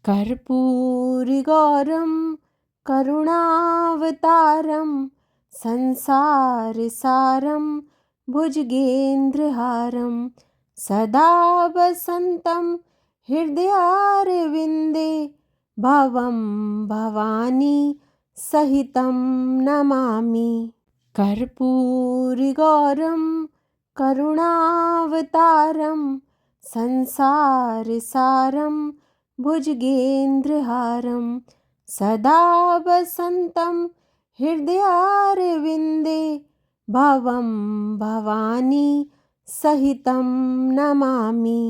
कर्पूरगौरं करुणावतारं संसारसारं भुजगेन्द्रहारं सदा वसन्तं हृदयारविन्दे भवं भवानी सहितं नमामि। कर्पूरगौरं करुणावतारं संसारसारं भुजगेन्द्रहारं सदा वसन्तं हृदयारविन्दे भवं भवानी सहितं नमामि।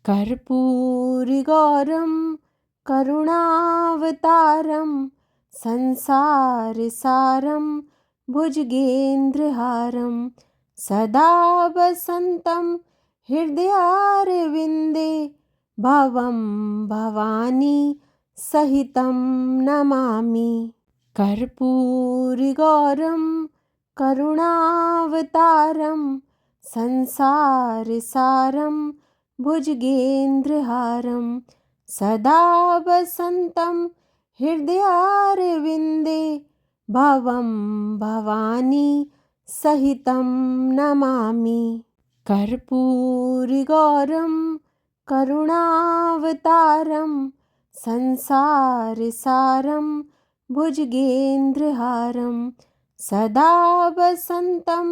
कर्पूरगौरं करुणावतारं संसारसारं भुजगेन्द्रहारं सदा वसन्तं हृदयारविन्दे भवं भवानी सहितं नमामि। कर्पूरगौरं करुणावतारं संसारसारं भुजगेन्द्रहारं सदा वसन्तं हृदयारविन्दे भवं भवानी सहितं नमामि। कर्पूरगौरं करुणावतारं संसारसारं भुजगेन्द्रहारं सदा वसन्तं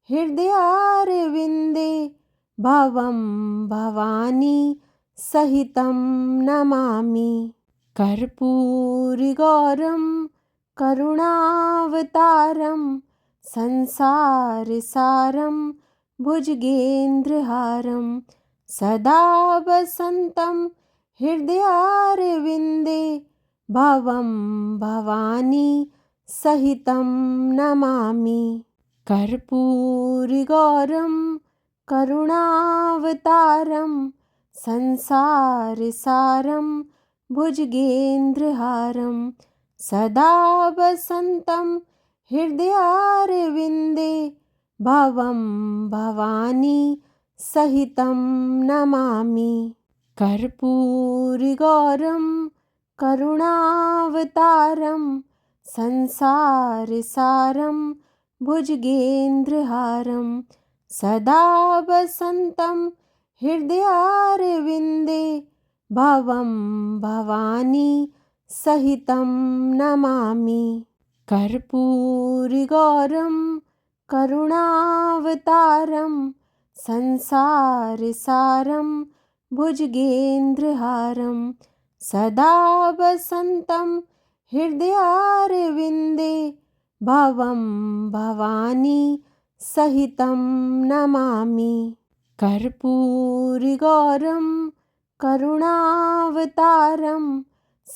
हृदयारविन्दे भवं भवानी सहितं नमामि। कर्पूरगौरं करुणावतारं संसारसारं भुजगेन्द्रहारं सदा वसन्तं हृदयारविन्दे भवं भवानी सहितं नमामि। कर्पूरगौरं करुणावतारं संसारसारं भुजगेन्द्रहारं सदा वसन्तं हृदयारविन्दे भवं भवानी सहितं नमामि। कर्पूरगौरं करुणावतारं संसारसारं भुजगेन्द्रहारं सदा वसन्तं हृदयारविन्दे भवं भवानी सहितं नमामि। कर्पूरगौरं करुणावतारं संसारसारं भुजगेन्द्रहारं सदा वसन्तं हृदयारविन्दे भवं भवानी सहितं नमामि। कर्पूरगौरं करुणावतारं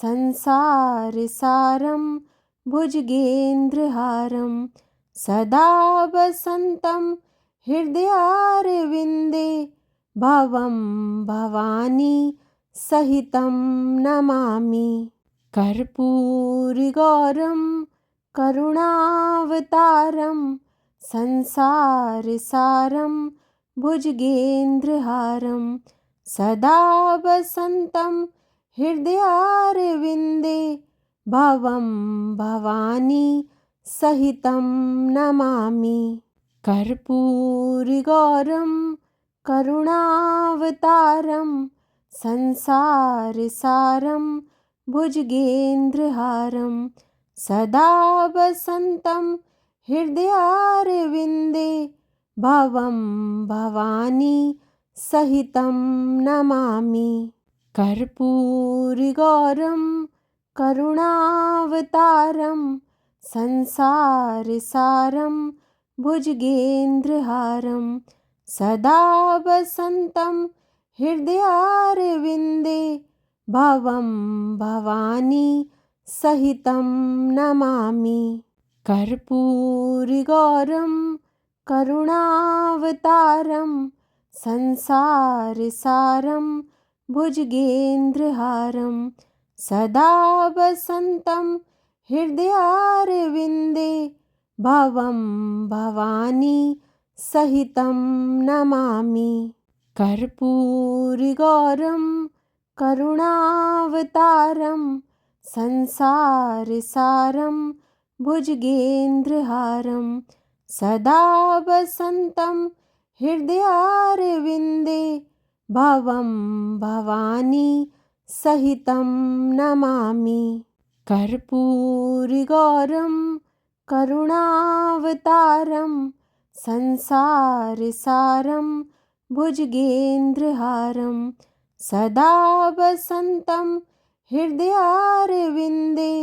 संसारसारं भुजगेन्द्रहारं सदा वसन्तं हृदयारविन्दे भवं भवानी सहितं नमामि। कर्पूरगौरं करुणावतारं संसारसारं भुजगेन्द्रहारं सदा वसन्तं हृदयारविन्दे भवं भवानी सहितं नमामि। कर्पूरगौरं करुणावतारं संसारसारं भुजगेन्द्रहारं सदा वसन्तं हृदयारविन्दे भवं भवानी सहितं नमामि। कर्पूरगौरं करुणावतारं संसारसारं भुजगेन्द्रहारं सदा वसन्तं हृदयारविन्दे भवं भवानी सहितं नमामि। कर्पूरगौरं करुणावतारं संसारसारं भुजगेन्द्रहारं सदा वसन्तं हृदयारविन्दे भवं भवानी सहितं नमामि। कर्पूरगौरं करुणावतारं संसारसारं भुजगेन्द्रहारं सदा वसन्तं हृदयारविन्दे भवं भवानी सहितं नमामि। कर्पूरगौरं करुणावतारं संसारसारं भुजगेन्द्रहारं सदा वसन्तं हृदयारविन्दे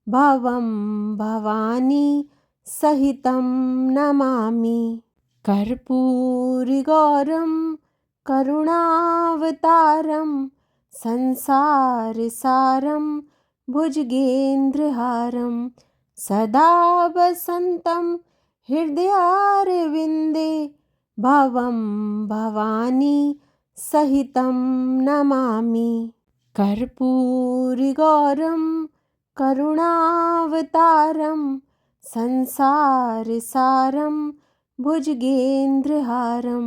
भवं भवानी सहितं नमामि। कर्पूरगौरं करुणावतारं संसारसारं भुजगेन्द्रहारं सदा वसन्तं हृदयारविन्दे भवं भवानी सहितं नमामि। कर्पूरगौरं करुणावतारं संसारसारं भुजगेन्द्रहारं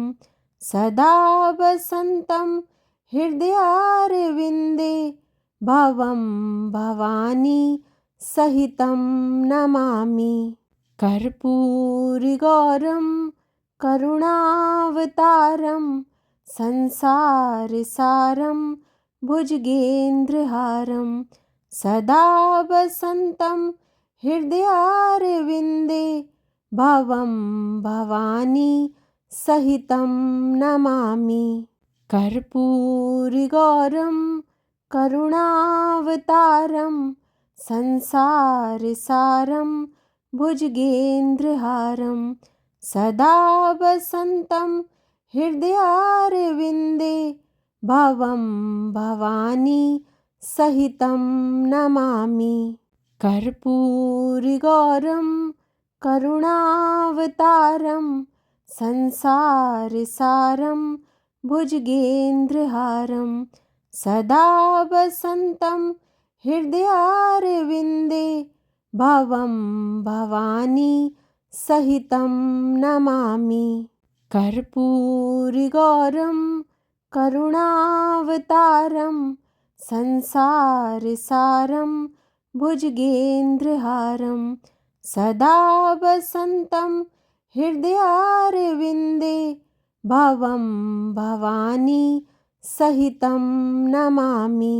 सदा वसन्तं हृदयारविन्दे भवं भवानी सहितं नमामि। कर्पूरगौरं करुणावतारं संसारसारं भुजगेन्द्रहारं सदा वसन्तं हृदयारविन्दे भवं भवानी सहितं नमामि। कर्पूरगौरं करुणावतारं संसारसारं भुजगेन्द्रहारं सदा वसन्तं हृदयारविन्दे भवं भवानी सहितं नमामि। कर्पूरगौरं करुणावतारं संसारसारं भुजगेन्द्रहारं सदा वसन्तं हृदयारविन्दे भवं भवानी सहितं नमामि। कर्पूरगौरं करुणावतारं संसारसारं भुजगेन्द्रहारं सदा वसन्तं हृदयारविन्दे भवं भवानी सहितं नमामि।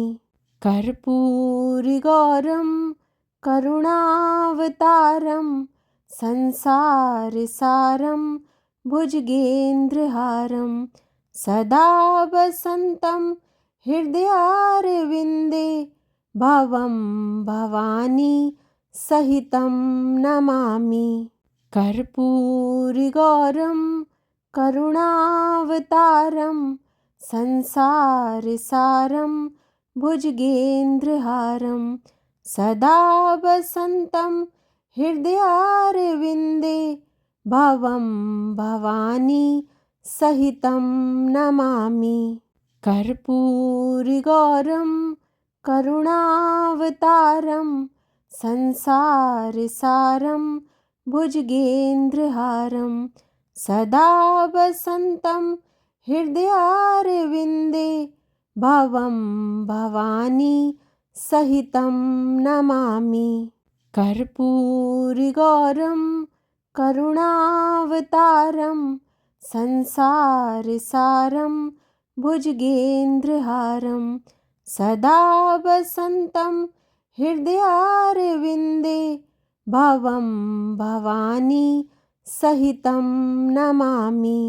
कर्पूरगौरं करुणावतारं संसारसारं भुजगेन्द्रहारं सदा वसन्तं हृदयारविन्दे भवं भवानी सहितं नमामि। कर्पूरगौरं करुणावतारं संसारसारं भुजगेन्द्रहारं सदा वसन्तं हृदयारविन्दे भवं भवानी सहितं नमामि। कर्पूरगौरं करुणावतारं संसारसारं भुजगेन्द्रहारं सदा वसन्तं हृदयारविन्दे भवं भवानी सहितं नमामि। कर्पूरगौरं करुणावतारं संसारसारं भुजगेन्द्रहारं सदा वसन्तं हृदयारविन्दे भवं भवानी सहितं नमामि।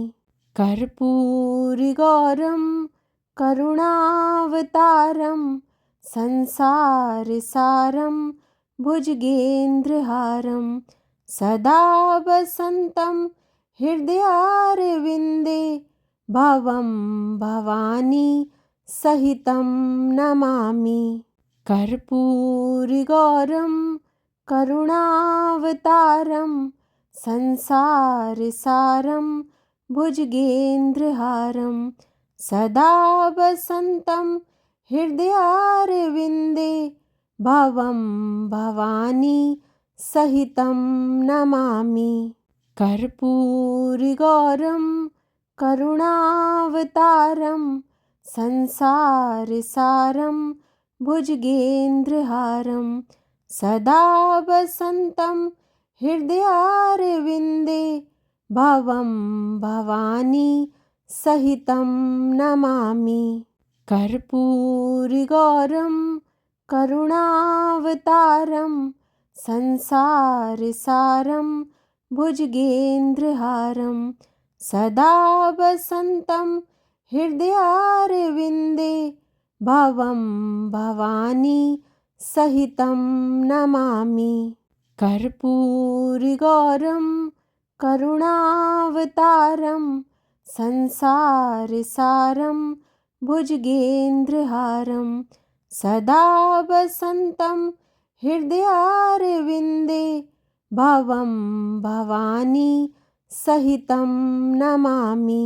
कर्पूरगौरं करुणावतारं संसारसारं भुजगेन्द्रहारं सदा वसन्तं हृदयारविन्दे भवं भवानी सहितं नमामि। कर्पूरगौरं करुणावतारं संसारसारं भुजगेन्द्रहारं सदा वसन्तं हृदयारविन्दे भवं भवानी सहितं नमामि। कर्पूरगौरं करुणावतारं संसारसारं भुजगेन्द्रहारं सदा वसन्तं हृदयारविन्दे भवं भवानी सहितं नमामि। कर्पूरगौरं करुणावतारं संसारसारं भुजगेन्द्रहारं सदा वसन्तं हृदयारविन्दे भवं भवानी सहितं नमामि। कर्पूरगौरं करुणावतारं संसारसारं भुजगेन्द्रहारं सदा वसन्तं हृदयारविन्दे भवं भवानी सहितं नमामि।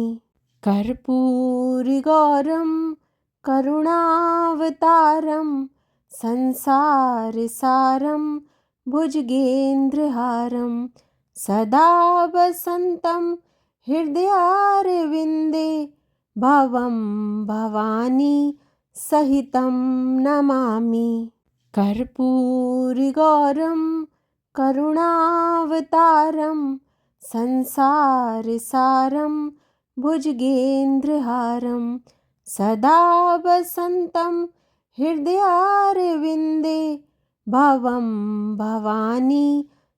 कर्पूरगौरं करुणावतारं संसारसारं भुजगेन्द्रहारं सदा वसन्तं हृदयारविन्दे भवं भवानी सहितं नमामि। कर्पूरगौरं करुणावतारं संसारसारं भुजगेन्द्रहारं सदा वसन्तं हृदयारविन्दे भवं भवानी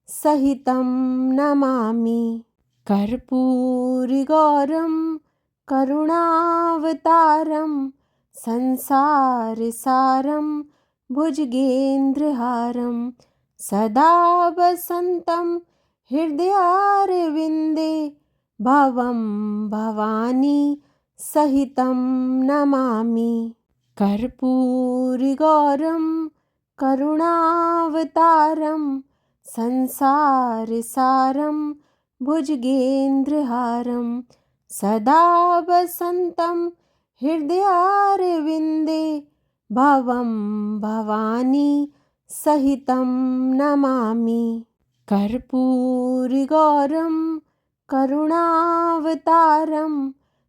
सहितं नमामि। कर्पूरगौरं करुणावतारं संसारसारं भुजगेन्द्रहारं सदा वसन्तं हृदयारविन्दे भवं भवानी सहितं नमामि। कर्पूरगौरं करुणावतारं संसारसारं भुजगेन्द्रहारं सदा वसन्तं हृदयारविन्दे भवं भवानी सहितं नमामि। कर्पूरगौरं करुणावतारं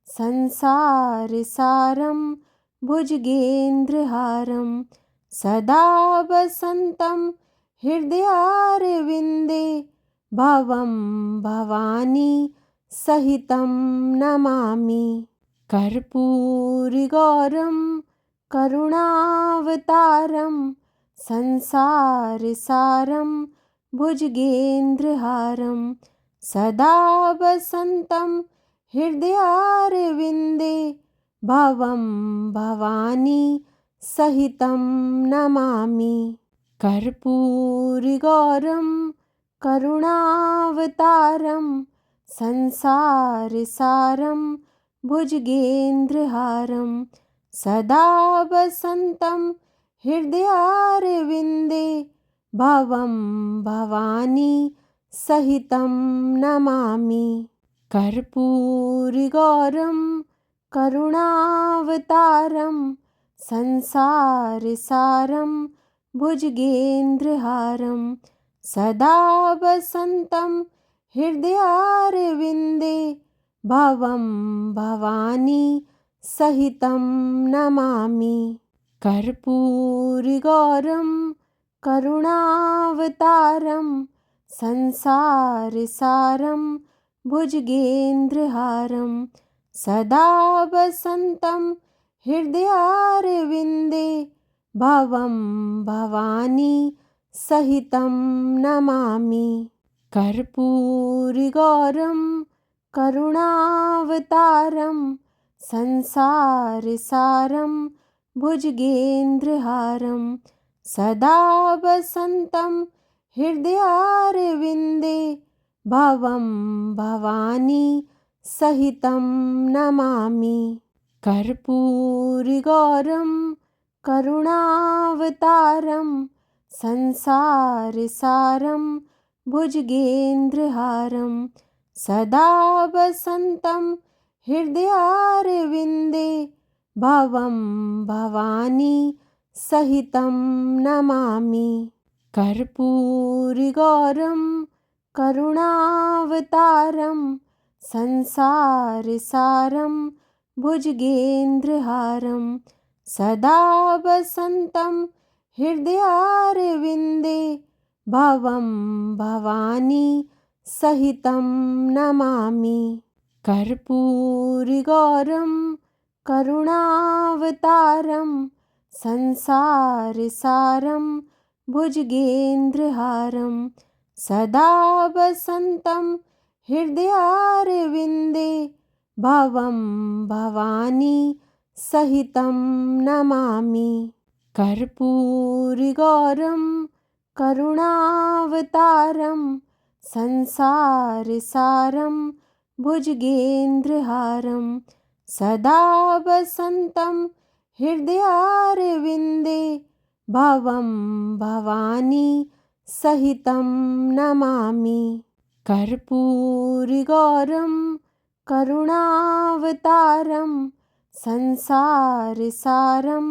संसारसारं भुजगेन्द्रहारं सदा वसन्तं हृदयारविन्दे भवं भवानी सहितं नमामि। कर्पूरगौरं करुणावतारं संसारसारं भुजगेन्द्रहारं सदा वसन्तं हृदयारविन्दे भवं भवानी सहितं नमामि। कर्पूरगौरं करुणावतारं संसारसारं भुजगेन्द्रहारं सदा वसन्तं हृदयारविन्दे भवं भवानी सहितं नमामि। कर्पूरगौरं करुणावतारं संसारसारं भुजगेन्द्रहारं सदा वसन्तं हृदयारविन्दे भवं भवानी सहितं नमामि। कर्पूरगौरं करुणावतारं संसारसारं भुजगेन्द्रहारं सदा वसन्तं हृदयारविन्दे भवं भवानी सहितं नमामि। कर्पूरगौरं करुणावतारं संसारसारं भुजगेन्द्रहारं सदा वसन्तं हृदयारविन्दे भवं भवानी सहितं नमामि। कर्पूरगौरं करुणावतारं संसारसारं भुजगेन्द्रहारं सदा वसन्तं हृदयारविन्दे भवं भवानी सहितं नमामि। कर्पूरगौरं करुणावतारं संसारसारं भुजगेन्द्रहारं सदा वसन्तं हृदयारविन्दे भवं भवानी सहितं नमामि। कर्पूरगौरं करुणावतारं संसारसारं भुजगेन्द्रहारं सदा वसन्तं हृदयारविन्दे भवं भवानी सहितं नमामि। कर्पूरगौरं करुणावतारं संसारसारं भुजगेन्द्रहारं सदा वसन्तं हृदयारविन्दे भवं भवानी सहितं नमामि। कर्पूरगौरं करुणावतारं संसारसारं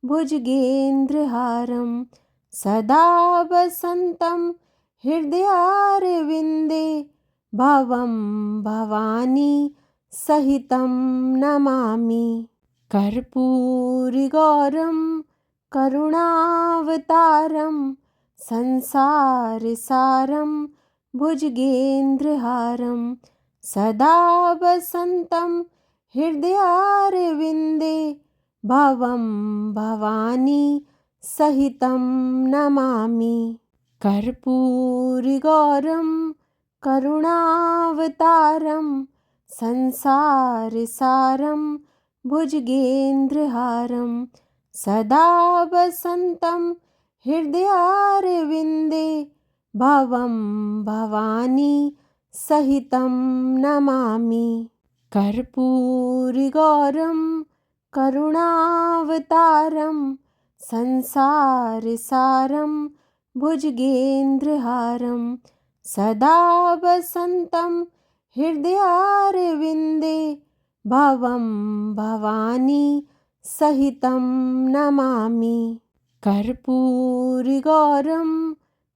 भुजगेन्द्रहारं सदा वसन्तं हृदयारविन्दे भवं भवानी सहितं नमामि। कर्पूरगौरं करुणावतारं संसारसारं भुजगेन्द्रहारं सदा वसन्तं हृदयारविन्दे भवं भवानी सहितं नमामि। कर्पूरगौरं करुणावतारं संसारसारं भुजगेन्द्रहारं सदा वसन्तं हृदयारविन्दे भवं भवानी सहितं नमामि। कर्पूरगौरं करुणावतारं संसारसारं भुजगेन्द्रहारं सदा वसन्तं हृदयारविन्दे भवं भवानी सहितं नमामि। कर्पूरगौरं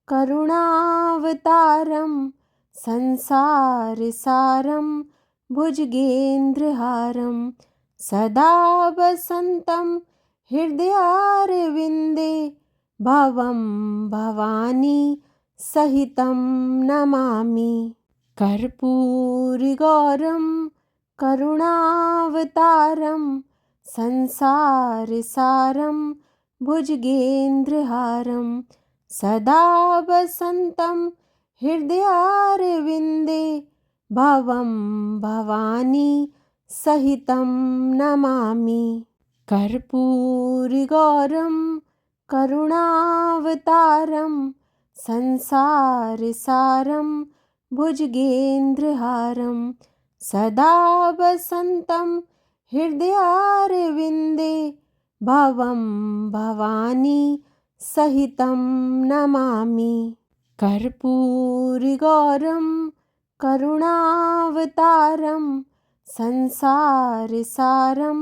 करुणावतारं संसारसारं भुजगेन्द्रहारं सदा वसन्तं हृदयारविन्दे भवं भवानी सहितं नमामि। कर्पूरगौरं करुणावतारं संसारसारं भुजगेन्द्रहारं सदा वसन्तं हृदयारविन्दे भवं भवानी सहितं नमामि। कर्पूरगौरं करुणावतारं संसारसारं भुजगेन्द्रहारं सदा वसन्तं हृदयारविन्दे भवं भवानी सहितं नमामि। कर्पूरगौरं करुणावतारं संसारसारं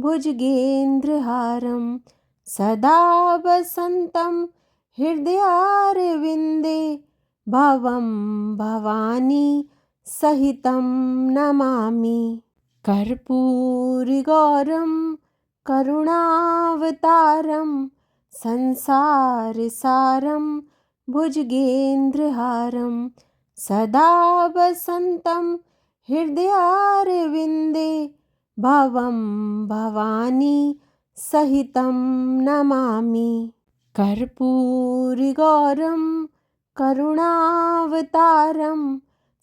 भुजगेन्द्रहारं सदा वसन्तं हृदयारविन्दे भवं भवानी सहितं नमामि। कर्पूरगौरं करुणावतारं संसारसारं भुजगेन्द्रहारं सदा वसन्तं हृदयारविन्दे भवं भवानी सहितं नमामि। कर्पूरगौरं करुणावतारं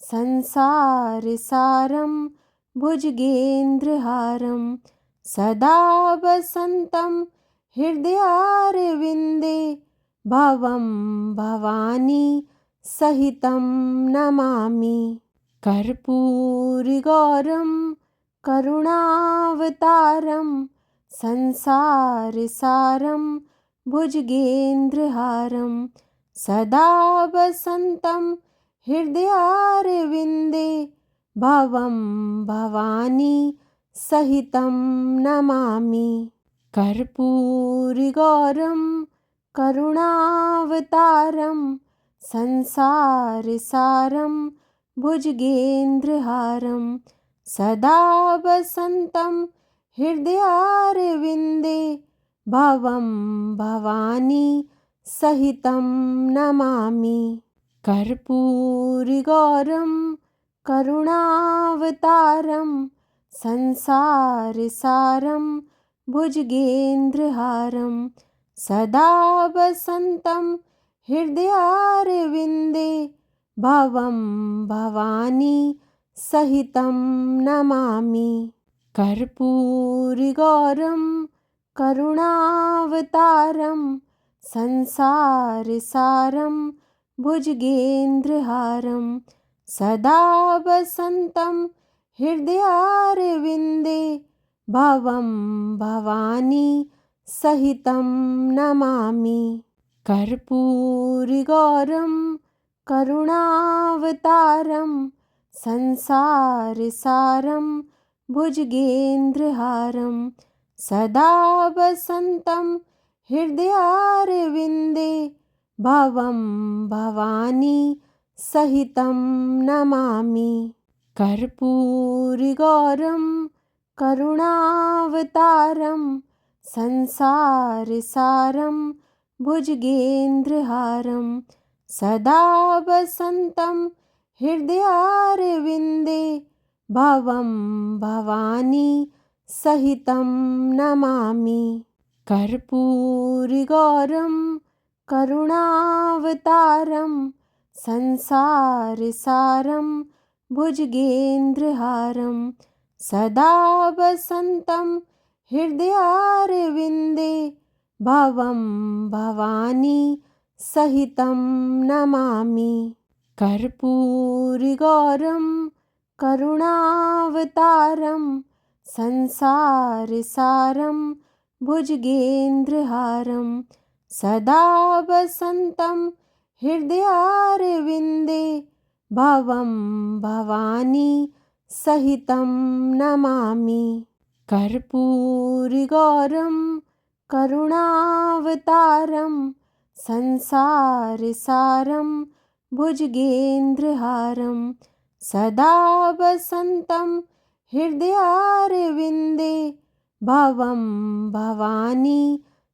संसारसारं भुजगेन्द्रहारं सदा वसन्तं हृदयारविन्दे भवं भवानी सहितं नमामि। कर्पूरगौरं करुणावतारं संसारसारं भुजगेन्द्रहारं सदा वसन्तं हृदयारविन्दे भवं भवानी सहितं नमामि। कर्पूरगौरं करुणावतारं संसारसारं भुजगेन्द्रहारं सदा वसन्तं हृदयारविन्दे भवं भवानी सहितं नमामि। कर्पूरगौरं करुणावतारं संसारसारं भुजगेन्द्रहारं सदा वसन्तं हृदयारविन्दे भवं भवानी सहितं नमामि। कर्पूरगौरं करुणावतारं संसारसारं भुजगेन्द्रहारं सदा वसन्तं हृदयारविन्दे भवं भवानी सहितं नमामि। कर्पूरगौरं करुणावतारं संसारसारं भुजगेन्द्रहारं सदा वसन्तं हृदयारविन्दे भवं भवानी सहितं नमामि। कर्पूरगौरं करुणावतारं संसारसारं भुजगेन्द्रहारं सदा वसन्तं हृदयारविन्दे भवं भवानी सहितं नमामि। कर्पूरगौरं करुणावतारं संसारसारं भुजगेन्द्रहारं सदा वसन्तं हृदयारविन्दे भवं भवानी सहितं नमामि। कर्पूरगौरं करुणावतारं संसारसारं भुजगेन्द्रहारं सदा वसन्तं हृदयारविन्दे भवं भवानी सहितं नमामि। कर्पूरगौरं करुणावतारं संसारसारं भुजगेन्द्रहारं सदा वसन्तं हृदयारविन्दे भवं भवानी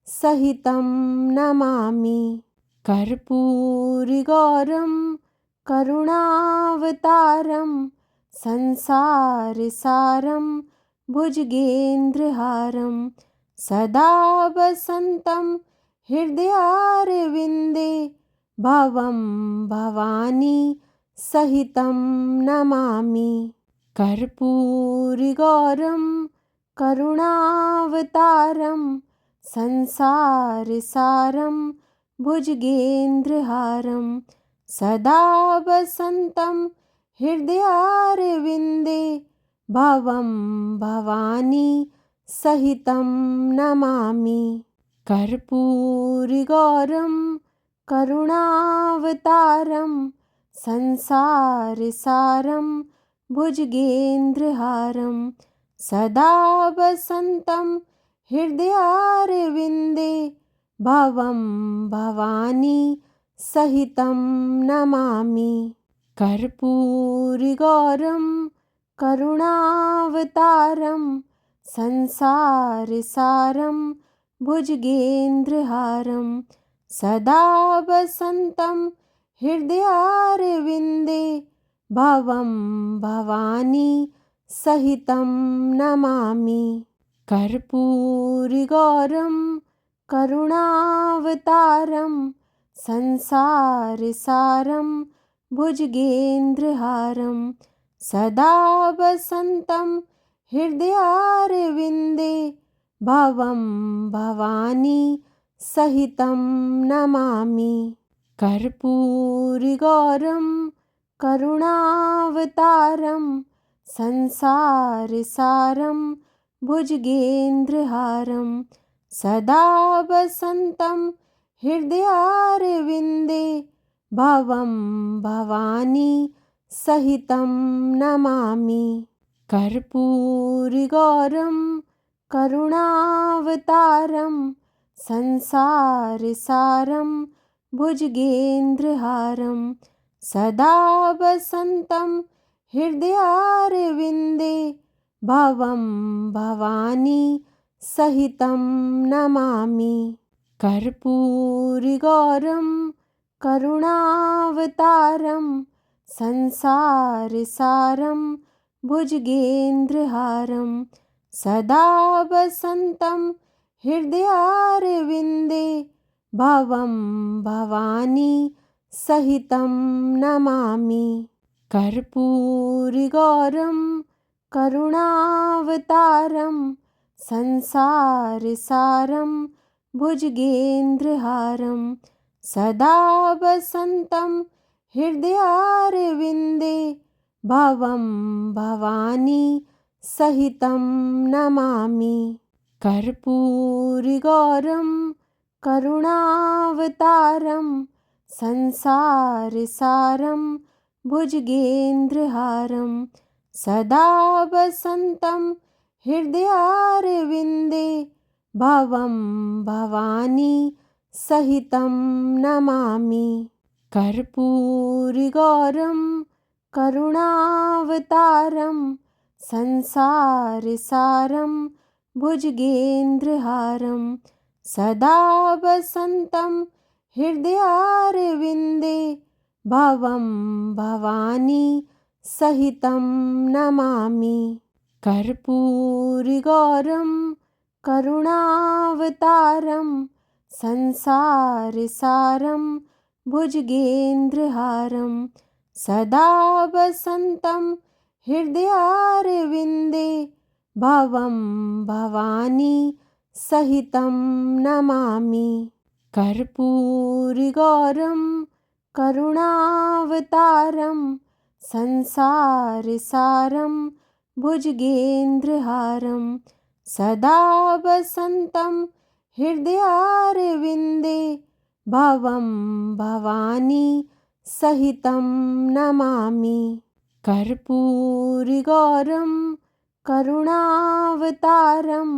सहितं नमामि। कर्पूरगौरं करुणावतारं संसारसारं भुजगेन्द्रहारं सदा वसन्तं हृदयारविन्दे भवं भवानी सहितं नमामि। कर्पूरगौरं करुणावतारं संसारसारं भुजगेन्द्रहारं सदा वसन्तं हृदयारविन्दे भवं भवानी सहितं नमामि। कर्पूरगौरं करुणावतारं संसारसारं भुजगेन्द्रहारं सदा वसन्तं हृदयारविन्दे भवं भवानी सहितं नमामि। कर्पूरगौरं करुणावतारं संसारसारं भुजगेन्द्रहारं सदा वसन्तं हृदयारविन्दे भवं भवानी सहितं नमामि। कर्पूरगौरं करुणावतारं संसारसारं भुजगेन्द्रहारं सदा वसन्तं हृदयारविन्दे भवं भवानी सहितं नमामि। कर्पूरगौरं करुणावतारं संसारसारं भुजगेन्द्रहारं सदा वसन्तं हृदयारविन्दे भवं भवानी सहितं नमामि। कर्पूरगौरं करुणावतारं संसारसारं भुजगेन्द्रहारं सदा वसन्तं हृदयारविन्दे भवं भवानी सहितं नमामि। कर्पूरगौरं करुणावतारं संसारसारं भुजगेन्द्रहारं सदा वसन्तं हृदयारविन्दे भवं भवानी सहितं नमामि। कर्पूरगौरं करुणावतारं संसारसारं भुजगेन्द्रहारं सदा वसन्तं हृदयारविन्दे भवं भवानी सहितं नमामि। कर्पूरगौरं करुणावतारं संसारसारं भुजगेन्द्रहारं सदा वसन्तं हृदयारविन्दे भवं भवानी सहितं नमामि। कर्पूरगौरं करुणावतारं संसारसारं भुजगेन्द्रहारं सदा वसन्तं हृदयारविन्दे भवं भवानी सहितं नमामि। कर्पूरगौरं करुणावतारं संसारसारं भुजगेन्द्रहारं सदा वसन्तं हृदयारविन्दे भवं भवानी सहितं नमामि। कर्पूरगौरं करुणावतारं संसारसारं भुजगेन्द्रहारं सदा वसन्तं हृदयारविन्दे भवं भवानी सहितं नमामि। कर्पूरगौरं करुणावतारं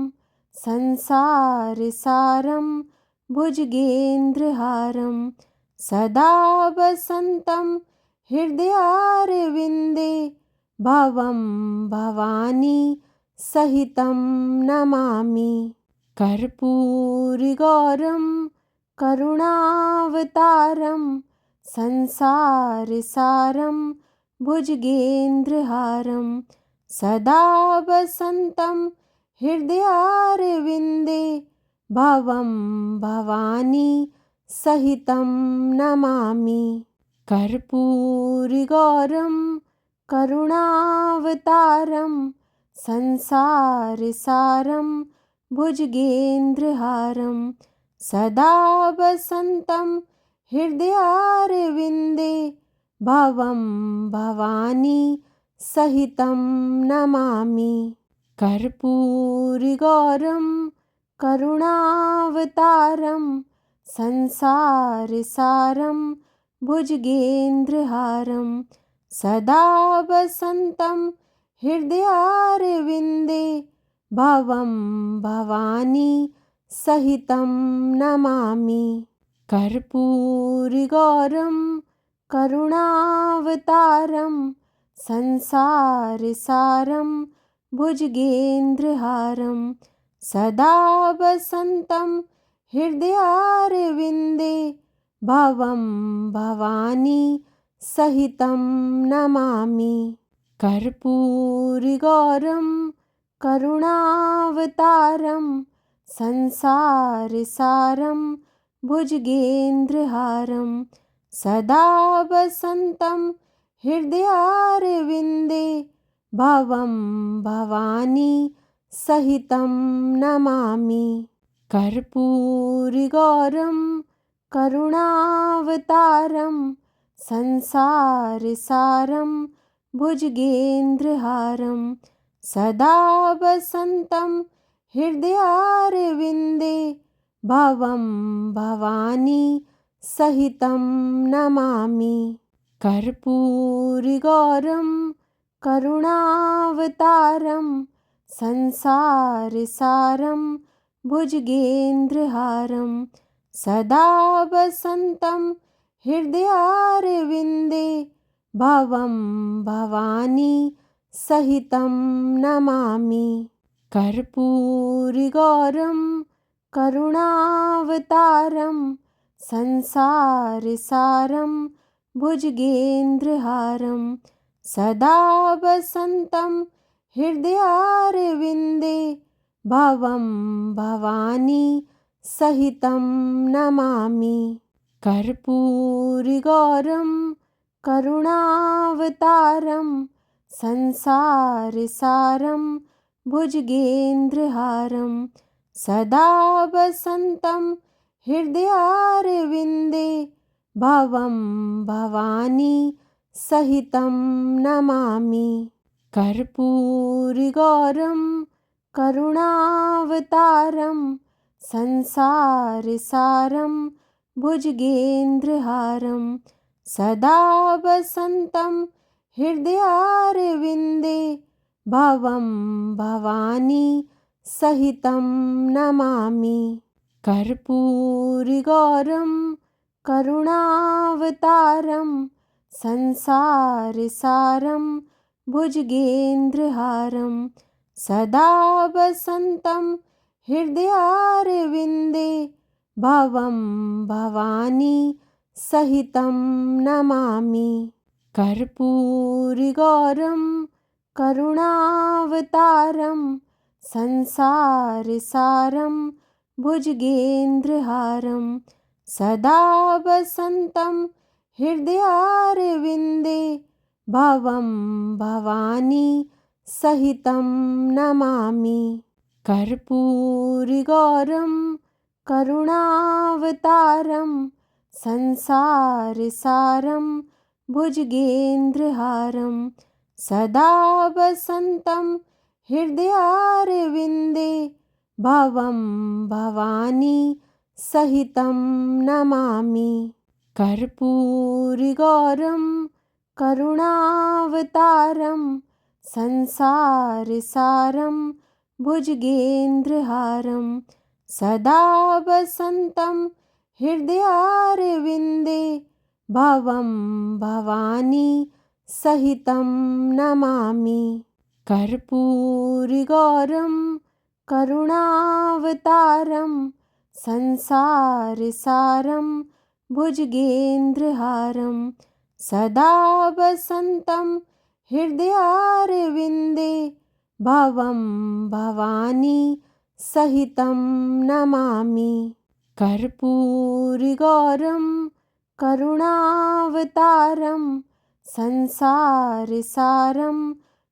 संसारसारं भुजगेन्द्रहारं सदा वसन्तं हृदयारविन्दे भवं भवानी सहितं नमामि। कर्पूरगौरं करुणावतारं संसारसारं भुजगेन्द्रहारं सदा वसन्तं हृदयारविन्दे भवं भवानी सहितं नमामि। कर्पूरगौरं करुणावतारं संसारसारं भुजगेन्द्रहारं सदा वसन्तं हृदयारविन्दे भवं भवानी सहितं नमामि। कर्पूरगौरं करुणावतारं संसारसारं भुजगेन्द्रहारं सदा वसन्तं हृदयारविन्दे भवं भवानी सहितं नमामि। कर्पूरगौरं करुणावतारं संसारसारं भुजगेन्द्रहारं सदा वसन्तं हृदयारविन्दे भवं भवानी सहितं नमामि। कर्पूरगौरं करुणावतारं संसारसारं भुजगेन्द्रहारं सदा वसन्तं हृदयारविन्दे भवं भवानी सहितं नमामि। कर्पूरगौरं करुणावतारं संसारसारं भुजगेन्द्रहारं सदा वसन्तं हृदयारविन्दे भवं भवानी सहितं नमामि। कर्पूरगौरं करुणावतारं संसारसारं भुजगेन्द्रहारं सदा वसन्तं हृदयारविन्दे भवं भवानी सहितं नमामि। कर्पूरिगौरं करुणावतारं संसारसारं भुजगेन्द्रहारं सदा वसन्तं हृदयारविन्दे भवं भवानी सहितं नमामि। कर्पूरिगौरं करुणावतारं संसारसारं भुजगेन्द्रहारं सदा वसन्तं हृदयारविन्दे भवं भवानी सहितं नमामि। कर्पूरिगौरं करुणावतारं संसारसारं भुजगेन्द्रहारं सदा वसन्तं हृदयारविन्दे भवं भवानी सहितं नमामि। कर्पूरिगौरं करुणावतारं संसारसारं भुजगेन्द्रहारं सदा वसन्तं हृदयारविन्दे भवं भवानी सहितं नमामि। कर्पूरिगौरं करुणावतारं संसारसारं भुजगेन्द्रहारं सदा वसन्तं हृदयारविन्दे भवं भवानी सहितं नमामि। कर्पूरिगौरं करुणावतारं संसारसारं भुजगेन्द्रहारं सदा वसन्तं हृदयारविन्दे भवं भवानी सहितं नमामि। कर्पूरिगौरं करुणावतारं संसारसारं भुजगेन्द्रहारं सदा वसन्तं हृदयारविन्दे भवं भवानी सहितं नमामि। कर्पूरिगौरं करुणावतारं संसारसारं भुजगेन्द्रहारं सदा वसन्तं हृदयारविन्दे भवं भवानी सहितं नमामि। कर्पूरिगौरं करुणावतारं संसारसारं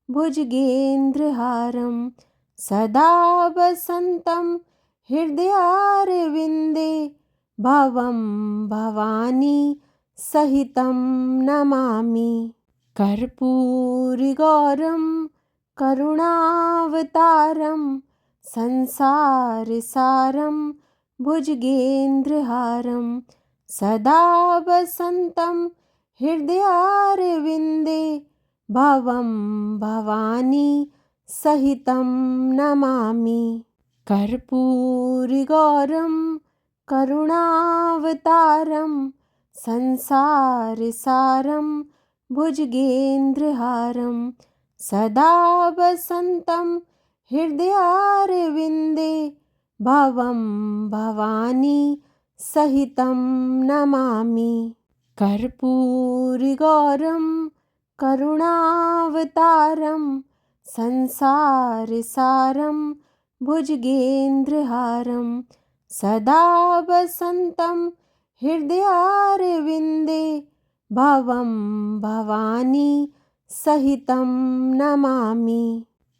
भुजगेन्द्रहारं सदा वसन्तं हृदयारविन्दे भवं भवानी सहितं नमामि। कर्पूरिगौरं करुणावतारं संसारसारं भुजगेन्द्रहारं सदा वसन्तं हृदयारविन्दे भवं भवानी सहितं नमामि। कर्पूरिगौरं करुणावतारं संसारसारं भुजगेन्द्रहारं सदा वसन्तं हृदयारविन्दे भवं भवानी सहितं नमामि। कर्पूरिगौरं करुणावतारं संसारसारं भुजगेन्द्रहारं सदा वसन्तं हृदयारविन्दे भवं भवानी सहितं नमामि।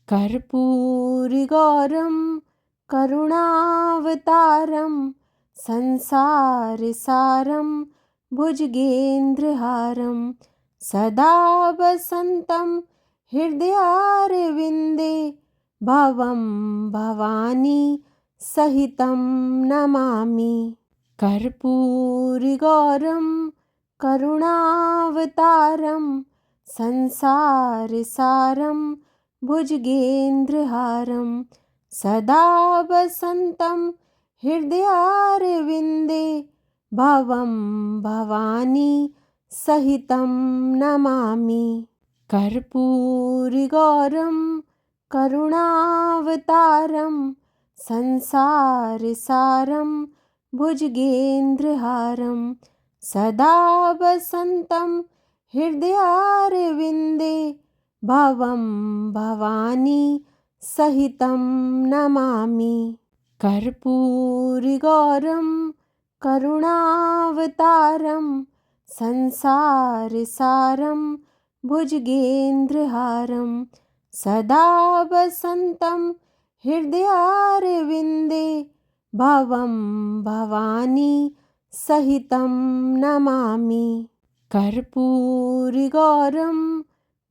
कर्पूरिगौरं करुणावतारं संसारसारं भुजगेन्द्रहारं सदा वसन्तं हृदयारविन्दे भवं भवानी सहितं नमामि। कर्पूरिगौरं करुणावतारं संसारसारं भुजगेन्द्रहारं सदा वसन्तं हृदयारविन्दे भवं भवानी सहितं नमामि। कर्पूरगौरं करुणावतारं संसारसारं भुजगेन्द्रहारं सदा वसन्तं हृदयारविन्दे भवं भवानी सहितं नमामि। कर्पूरगौरं करुणावतारं संसारसारं भुजगेन्द्रहारं सदा वसन्तं हृदयारविन्दे भवं भवानी सहितं नमामि। कर्पूरगौरं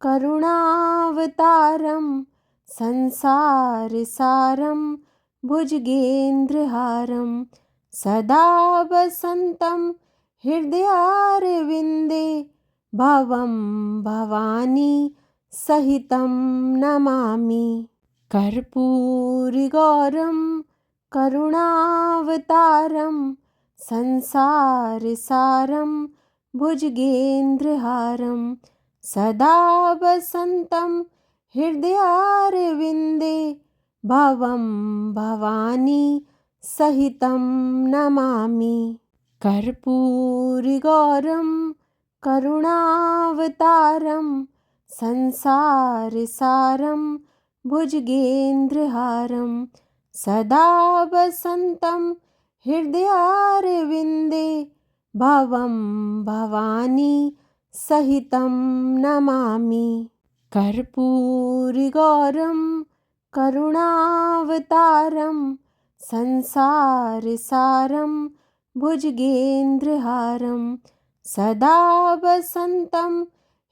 करुणावतारं संसारसारं भुजगेन्द्रहारं सदा वसन्तं हृदयारविन्दे भवं भवानी सहितं नमामि। कर्पूरगौरं करुणावतारं संसारसारं भुजगेन्द्रहारं सदा वसन्तं हृदयारविन्दे भवं भवानी सहितं नमामि। कर्पूरगौरं करुणावतारं संसारसारं भुजगेन्द्रहारं सदा वसन्तं हृदयारविन्दे भवं भवानी सहितं नमामि। कर्पूरगौरं करुणावतारं संसारसारं भुजगेन्द्रहारं सदा वसन्तं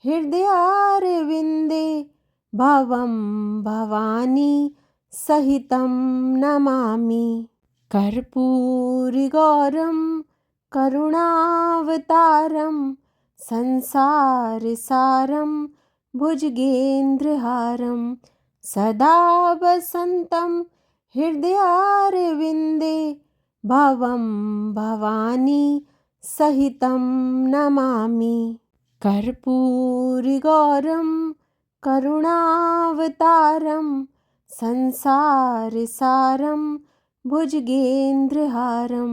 हृदयारविन्दे भवं भवानी सहितं नमामि। कर्पूरगौरं करुणावतारं संसारसारं भुजगेन्द्रहारं सदा वसन्तं हृदयारविन्दे भवं भवानी सहितं नमामि। कर्पूरगौरं करुणावतारं संसारसारं भुजगेन्द्रहारं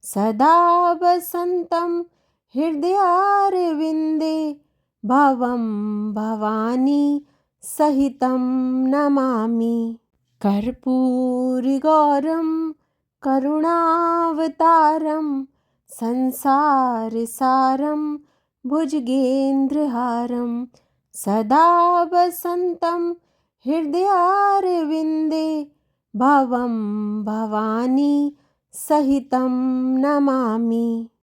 सदा वसन्तं हृदयारविन्दे भवं भवानी सहितं नमामि। कर्पूरगौरं करुणावतारं संसारसारं भुजगेन्द्रहारं सदा वसन्तं हृदयारविन्दे भवं भवानी सहितं नमामि।